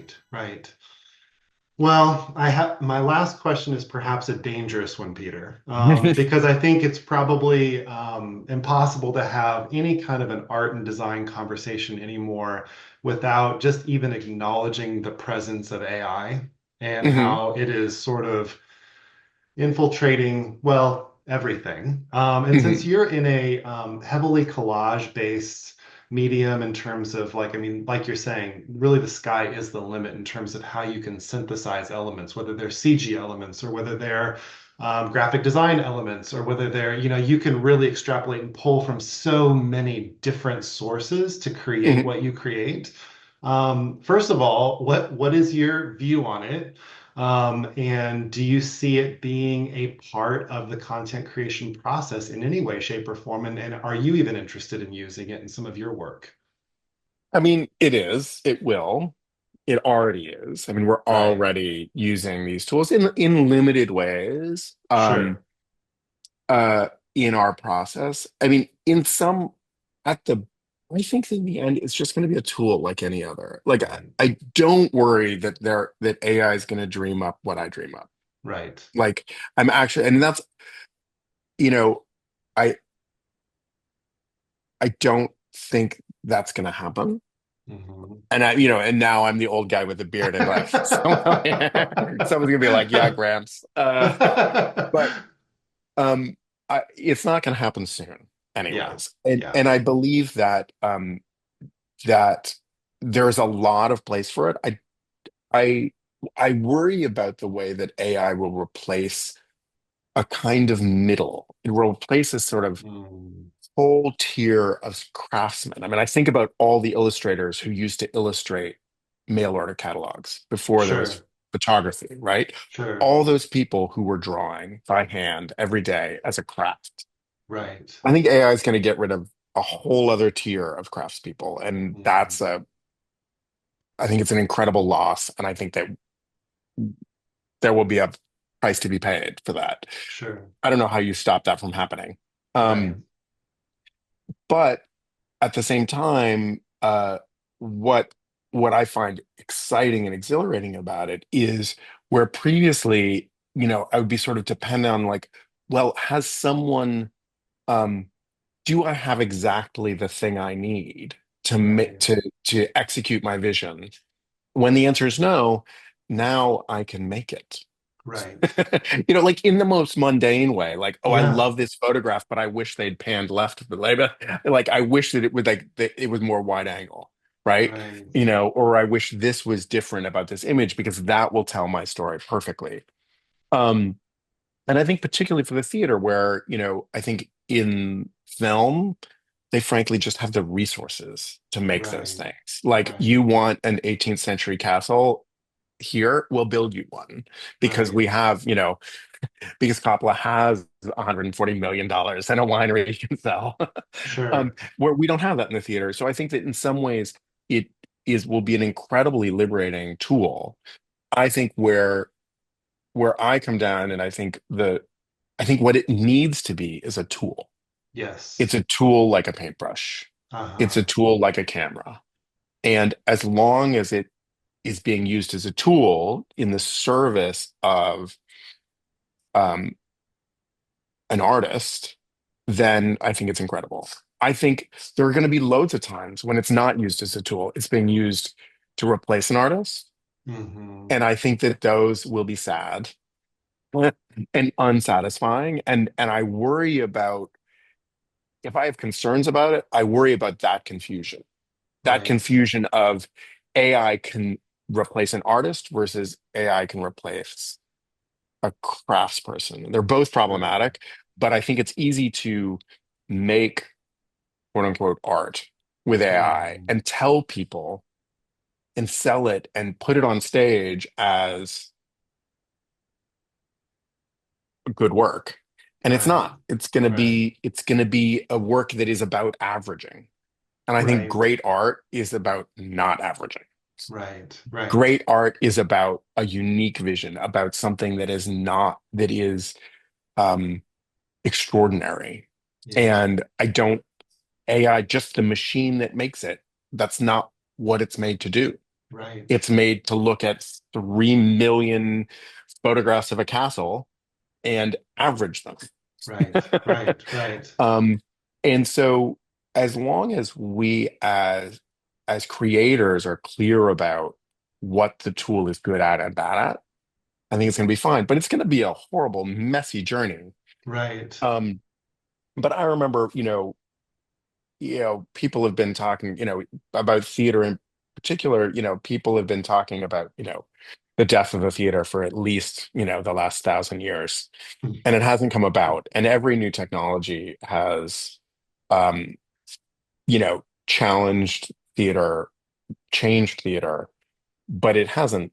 Right, right. Well, I have my last question is perhaps a dangerous one, Peter, because I think it's probably impossible to have any kind of an art and design conversation anymore without just even acknowledging the presence of AI and Hmm. how it is sort of infiltrating, well, everything. And since Hmm. you're in a heavily collage-based medium in terms of like, I mean, like you're saying, really the sky is the limit in terms of how you can synthesize elements, whether they're CG elements or whether they're graphic design elements or whether they're, you can really extrapolate and pull from so many different sources to create Hmm. what you create. First of all, what is your view on it? And do you see it being a part of the content creation process in any way, shape, or form? And are you even interested in using it in some of your work? I mean, it is, it will, it already is. I mean, we're Right. already using these tools in limited ways, Sure. uh, in our process. I mean, in some, at the, I think in the end, it's just going to be a tool like any other. Like, Right. I don't worry that AI is going to dream up what I dream up. Right. Like, I'm actually, and that's, you know, I I don't think that's going to happen. Mhm. And and now I'm the old guy with the beard, and like someone's gonna be like, "Yeah, Gramps," but it's not gonna happen soon, Yeah. anyways. And Yeah. and I believe that there's a lot of place for it. I I worry about the way that AI will replace a kind of middle. It will replace a sort of Mm. whole tier of craftsmen. I mean, I think about all the illustrators who used to illustrate mail order catalogs before there was Sure. photography, right? Sure. All those people who were drawing by hand every day as a craft. Right. I think AI is going to get rid of a whole other tier of craftspeople, and Mhm. I think it's an incredible loss, and I think that there will be a price to be paid for that. Sure. I don't know how you stop that from happening. Right. Um, but at the same time, what what I find exciting and exhilarating about it is where previously, I would be sort of dependent on like, well, has someone, um, do I have exactly the thing I need to Right. to execute my vision? When the answer is no, now I can make it. Right. Like in the most mundane way, like, oh, I Yeah. love this photograph, but I wish they'd panned left. But like, I wish that it was more wide angle, right? Right. Or I wish this was different about this image because that will tell my story perfectly. Um, and I think particularly for the theater, where I think in film, they frankly just have the resources to make those Right. things. Like, Right. you want an 18th century castle here, we'll build you one because Right. we have, because Coppola has $140 million and a winery he can sell, Sure. where we don't have that in the theater. So I think that in some ways it will be an incredibly liberating tool. I think where I come down, and I think what it needs to be is a tool. It's Yes. a tool like a paintbrush. It's a Uh-huh. tool like a camera. And as long as it is being used as a tool in the service of um, an artist, then I think it's incredible. I think there are going to be loads of times when it's not used as a tool. It's being used to replace an artist. Hmm. And I think that those will be sad and unsatisfying. And I worry about, if I have concerns about it, I worry about that confusion. That Right. confusion of AI can replace an artist versus AI can replace a craftsperson. They're both Sure. problematic, but I think it's easy to make quote unquote art with AI Hmm. and tell people and sell it and put it on stage as good work. And it's Right. not. It's going to be a work that is about averaging. And I think Right. great art is about not averaging. Right. Right. Great art is about a unique vision, about something that is um extraordinary. Yeah. And I don't AI, just the machine that makes it, that's not what it's made to do. Right. It's made to look at 3 million photographs of a castle and average them. Right. Right. Right. Um, and so as long as we as creators are clear about what the tool is good at and bad at, I think it's going to be fine. But it's going to be a horrible, messy journey. Right. Um, but I remember, people have been talking, about theater in particular, people have been talking about, the death of the theater for at least, the last 1,000 years. And it hasn't come about. And every new technology has, um, challenged theater, changed theater, but it hasn't,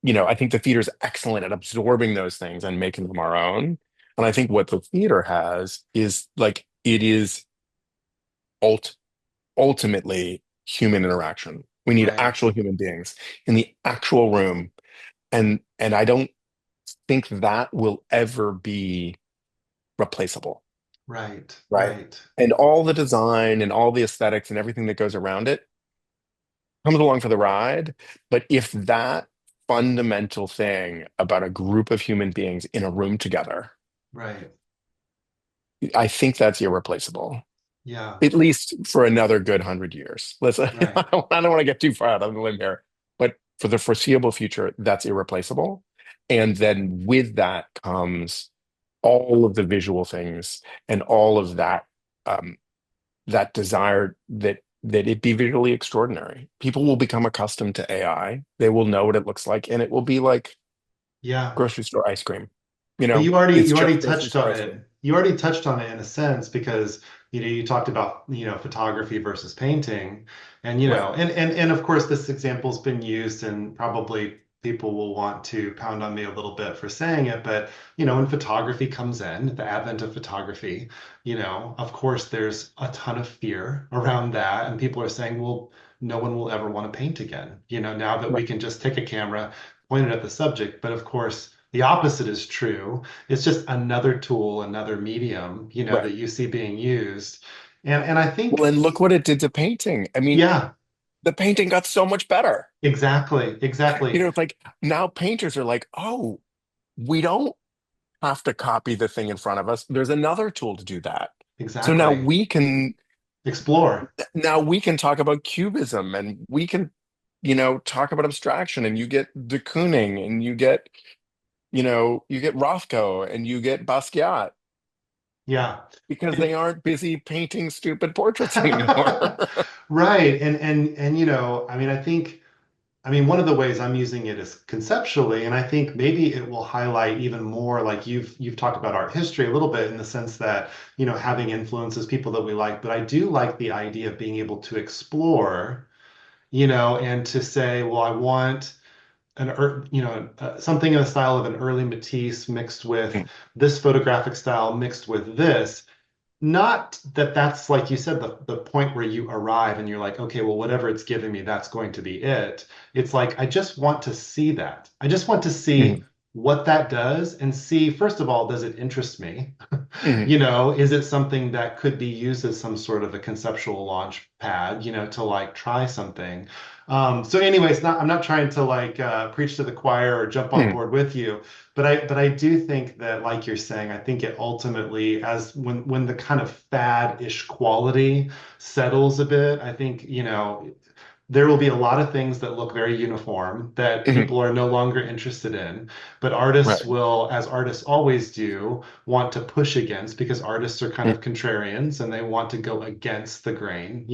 I think the theater's excellent at absorbing those things and making them our own. And I think what the theater has is like it is ult ultimately human interaction. We need Right. actual human beings in the actual room. And I don't think that will ever be replaceable, Right. right? Right. And all the design and all the aesthetics and everything that goes around it comes along for the ride. But if that fundamental thing about a group of human beings in a room together, Right. I think that's irreplaceable, Yeah. at least for another good 100 years. Right. I don't want to get too far out on the limb here, but for the foreseeable future, that's irreplaceable. And then with that comes all of the visual things and all of that that desire that it be visually extraordinary. People will become accustomed to AI. They will know what it looks like, and it will be like Yeah. grocery store ice cream. But It's you already just grocery touched store on ice cream. it. You already touched on it in a sense because you talked about photography versus painting, and Right. and of course this example's been used, and probably people will want to pound on me a little bit for saying it, but when photography comes in, the advent of photography, of course there's a ton of fear around that, and people are saying, well, no one will ever want to paint again, now that we Right. can just take a camera, point it at the subject, but of course. The opposite is true. It's just another tool, another medium, Right. that you see being used. And I Well, think, and look what it did to painting. I mean, yeah, the painting got so much better. exactly, exactly, It's like now painters are like, oh, we don't have to copy the thing in front of us. There's another tool to do that. So exactly. Explore. now we can talk about cubism and we can, talk about abstraction and you get de Kooning and you get Rothko and you get Basquiat Yeah. because they And aren't busy painting stupid portraits anymore. right. And I mean, I mean, one of the ways I'm using it is conceptually, and I think maybe it will highlight even more, like you've talked about art history a little bit in the sense that, having influences people that we like, but I do like the idea of being able to explore, and to say, well, I want something in the style of an early Matisse mixed with this photographic style mixed with this. Not that that's like you said, the point where you arrive and you're like, okay, well, whatever it's giving me, that's going to be it. It's like, I just want to see that. I just want to see Mhm. what that does and see, first of all, does it interest me? Mhm. Is it something that could be used as some sort of a conceptual launch pad, to like try something? So anyways, I'm not trying to like preach to the choir or jump on Mhm. board with you, but I do think that, like you're saying, I think it ultimately, as when the kind of fad-ish quality settles a bit, I think, there will be a lot of things that look very uniform that Mhm. people are no longer interested in. But artists Right. will, as artists always do, want to push against because artists are kind Mhm. of contrarians and they want to go against the grain.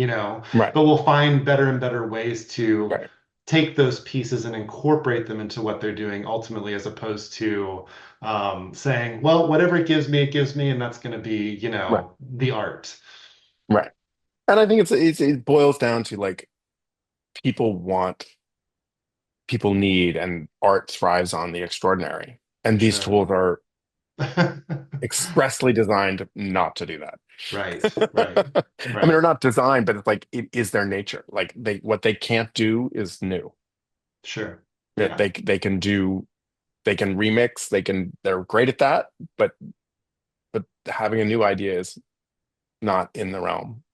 Right. But we'll find better and better ways to Right. take those pieces and incorporate them into what they're doing ultimately, as opposed to saying, well, whatever it gives me, and that's going to be, Right. the art. Right. And I think it boils down to like people want, people need, and art thrives on the extraordinary. And these Sure. tools are expressly designed not to do that. Right, right, I mean, they're right. not designed, but it's like it is their nature. Like what they can't do is new. Sure. That Yeah. they can remix, they're great at that, but having a new idea is not in the realm.